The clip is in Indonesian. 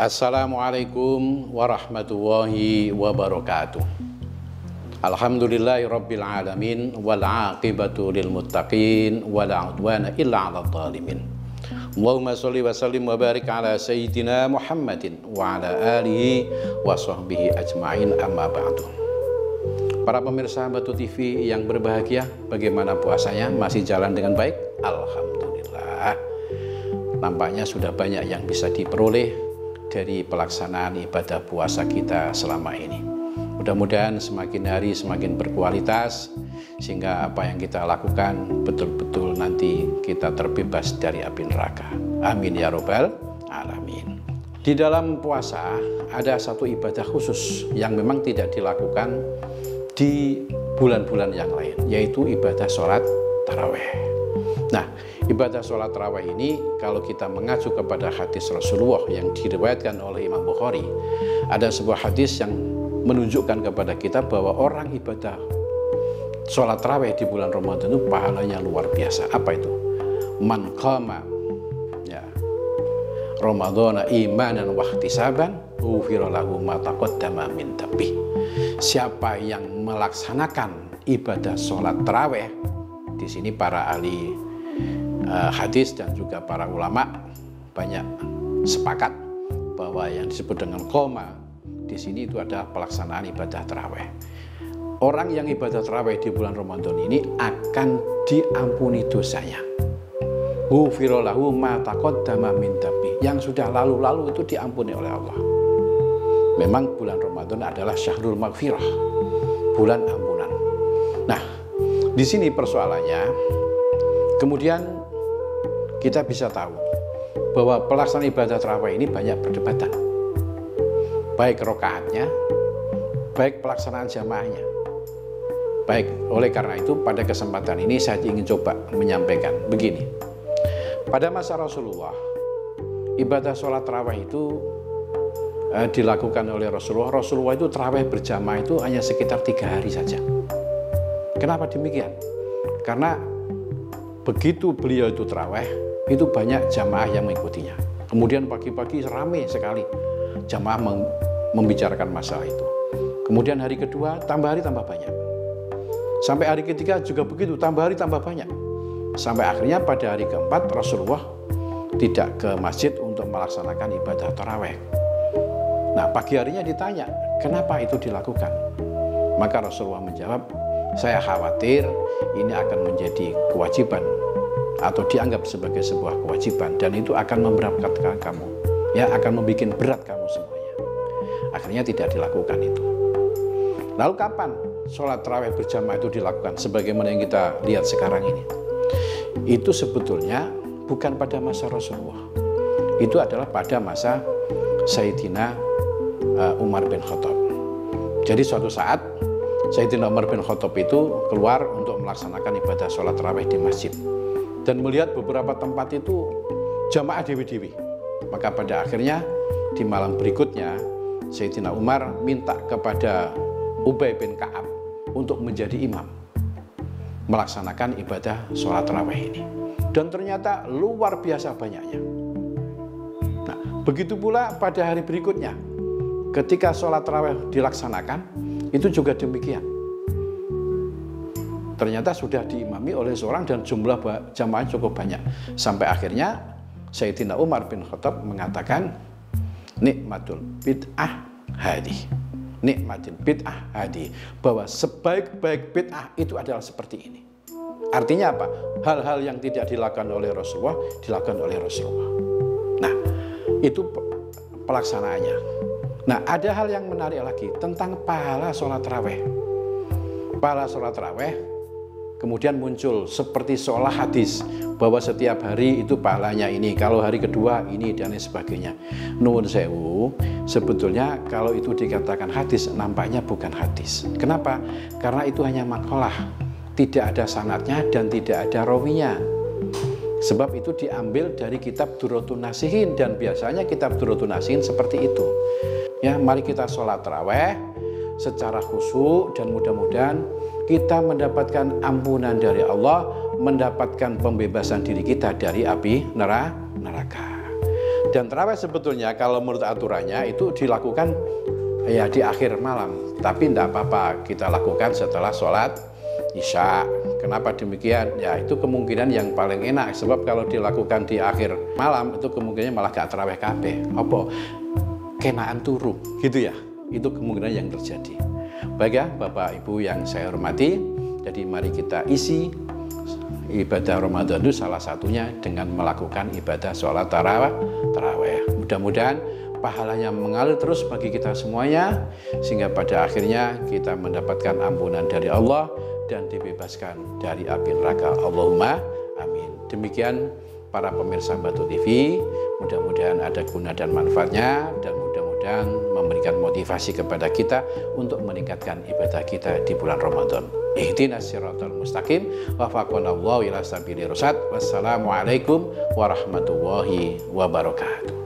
Assalamualaikum warahmatullahi wabarakatuh. Alhamdulillahi rabbil alamin wal aqibatu lil muttaqin wala udwana illa 'alal zalimin. Allahumma shalli wa sallim wa barik ala sayyidina Muhammadin wa ala alihi wa sahbihi ajma'in, amma ba'du. Para pemirsa Batu TV yang berbahagia, bagaimana puasanya? Masih jalan dengan baik? Alhamdulillah. Nampaknya sudah banyak yang bisa diperoleh dari pelaksanaan ibadah puasa kita selama ini. Mudah-mudahan semakin hari semakin berkualitas, sehingga apa yang kita lakukan betul-betul nanti kita terbebas dari api neraka. Amin ya robbal alamin. Di dalam puasa ada satu ibadah khusus yang memang tidak dilakukan di bulan-bulan yang lain, yaitu ibadah sholat taraweh. Nah, ibadah sholat taraweh ini kalau kita mengacu kepada hadis Rasulullah yang diriwayatkan oleh Imam Bukhari, ada sebuah hadis yang menunjukkan kepada kita bahwa orang ibadah sholat taraweh di bulan Ramadan itu pahalanya luar biasa. Apa itu? Man qama ya Ramadhana imanan wa ihtisaban ghufira lahu ma taqaddama min dhanbihi. Siapa yang melaksanakan ibadah sholat taraweh, di sini para ahli hadis dan juga para ulama banyak sepakat bahwa yang disebut dengan qoma di sini itu adalah pelaksanaan ibadah taraweh. Orang yang ibadah taraweh di bulan Ramadan ini akan diampuni dosanya. Ghufira lahu ma taqaddama min dhanbihi. Yang sudah lalu-lalu itu diampuni oleh Allah. Memang bulan Ramadan adalah syahrul maghfirah, bulan ampunan. Nah, di sini persoalannya, kemudian kita bisa tahu bahwa pelaksanaan ibadah tarawih ini banyak perdebatan, baik rokaatnya, baik pelaksanaan jamaahnya. Baik, oleh karena itu pada kesempatan ini saya ingin coba menyampaikan begini. Pada masa Rasulullah, ibadah sholat tarawih itu dilakukan oleh Rasulullah. Rasulullah itu tarawih berjamaah itu hanya sekitar 3 hari saja. Kenapa demikian? Karena begitu beliau itu tarawih, itu banyak jamaah yang mengikutinya. Kemudian pagi-pagi ramai sekali jamaah membicarakan masalah itu. Kemudian hari kedua tambah hari tambah banyak. Sampai hari ketiga juga begitu, tambah hari tambah banyak. Sampai akhirnya pada hari keempat Rasulullah tidak ke masjid untuk melaksanakan ibadah tarawih. Nah, pagi harinya ditanya, kenapa itu dilakukan? Maka Rasulullah menjawab, saya khawatir ini akan menjadi kewajiban atau dianggap sebagai sebuah kewajiban, dan itu akan memberatkan kamu, ya, akan membuat berat kamu semuanya. Akhirnya tidak dilakukan itu. Lalu kapan sholat tarawih berjamaah itu dilakukan sebagaimana yang kita lihat sekarang ini? Itu sebetulnya bukan pada masa Rasulullah. Itu adalah pada masa Sayyidina Umar bin Khattab. Jadi suatu saat Sayyidina Umar bin Khattab itu keluar untuk melaksanakan ibadah sholat tarawih di masjid dan melihat beberapa tempat itu jamaah dewi-dewi. Maka pada akhirnya di malam berikutnya Sayyidina Umar minta kepada Ubay bin Ka'ab untuk menjadi imam melaksanakan ibadah sholat tarawih ini. Dan ternyata luar biasa banyaknya. Nah, begitu pula pada hari berikutnya ketika sholat tarawih dilaksanakan, itu juga demikian. Ternyata sudah diimami oleh seorang dan jumlah jamaah cukup banyak. Sampai akhirnya Sayyidina Umar bin Khattab mengatakan, nikmatul bid'ah hadi. Nikmatul bid'ah hadi. Bahwa sebaik-baik bid'ah itu adalah seperti ini. Artinya apa? Hal-hal yang tidak dilakukan oleh Rasulullah, dilakukan oleh Rasulullah. Nah, itu pelaksanaannya. Nah, ada hal yang menarik lagi tentang pahala sholat tarawih. Pahala sholat tarawih kemudian muncul seperti seolah hadis bahwa setiap hari itu pahalanya ini, kalau hari kedua ini, dan lain sebagainya. Nuwun sewu, sebetulnya kalau itu dikatakan hadis, nampaknya bukan hadis. Kenapa? Karena itu hanya makalah, tidak ada sanadnya dan tidak ada rawinya. Sebab itu diambil dari kitab Durratun Nasihin, dan biasanya kitab Durratun Nasihin seperti itu. Ya, mari kita sholat tarawih secara khusyuk dan mudah-mudahan kita mendapatkan ampunan dari Allah, mendapatkan pembebasan diri kita dari api neraka. Dan tarawih sebetulnya kalau menurut aturannya itu dilakukan ya di akhir malam, tapi tidak apa-apa kita lakukan setelah sholat Isya. Kenapa demikian? Ya itu kemungkinan yang paling enak, sebab kalau dilakukan di akhir malam itu kemungkinannya malah gak tarawih kabeh. Apa? Kenaan turu, gitu ya. Itu kemungkinan yang terjadi. Baik ya Bapak Ibu yang saya hormati, jadi mari kita isi ibadah Ramadan itu salah satunya dengan melakukan ibadah sholat tarawih. Mudah-mudahan pahalanya mengalir terus bagi kita semuanya, sehingga pada akhirnya kita mendapatkan ampunan dari Allah dan dibebaskan dari api neraka. Allahumma amin. Demikian para pemirsa Batu TV, mudah-mudahan ada guna dan manfaatnya, dan mudah-mudahan memberikan motivasi kepada kita untuk meningkatkan ibadah kita di bulan Ramadan. Ihdinas siratal mustaqim wa faqanallahu ila sabilir rasyad. Wassalamualaikum warahmatullahi wabarakatuh.